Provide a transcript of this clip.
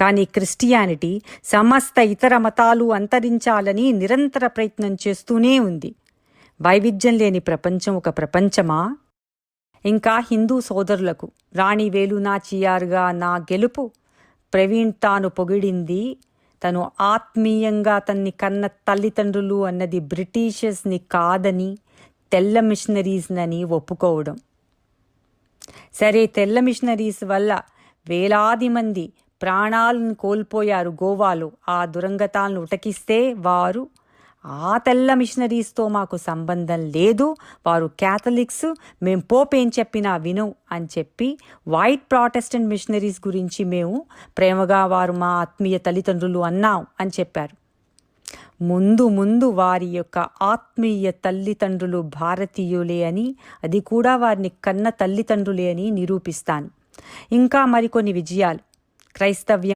కానీ క్రిస్టియానిటీ సమస్త ఇతర మతాలు అంతరించాలని నిరంతర ప్రయత్నం చేస్తూనే ఉంది. వైవిధ్యం లేని ప్రపంచం ఒక ప్రపంచమా? ఇంకా హిందూ సోదరులకు రాణి వేలు నాచియార్గా నా గెలుపు. ప్రవీణ్ తాను పొగిడింది తను ఆత్మీయంగా తన్ని కన్న తల్లిదండ్రులు అన్నది బ్రిటిషర్స్ని కాదని తెల్ల మిషనరీస్నని ఒప్పుకోవడం. సరే, తెల్ల మిషనరీస్ వల్ల వేలాది మంది ప్రాణాలను కోల్పోయారు గోవాలో. ఆ దురంగతాలను ఉటకిస్తే వారు ఆ తెల్ల మిషనరీస్తో మాకు సంబంధం లేదు, వారు క్యాథలిక్స్, మేం పోప్ ఏం చెప్పినా వినవు అని చెప్పి వైట్ ప్రాటెస్టెంట్ మిషనరీస్ గురించి మేము ప్రేమగా వారు మా ఆత్మీయ తల్లిదండ్రులు అన్నాం అని చెప్పారు. ముందు వారి యొక్క ఆత్మీయ తల్లిదండ్రులు భారతీయులే అని, అది కూడా వారిని కన్న తల్లిదండ్రులే అని నిరూపిస్తాను. ఇంకా మరికొన్ని విజయాలు. క్రైస్తవ్యం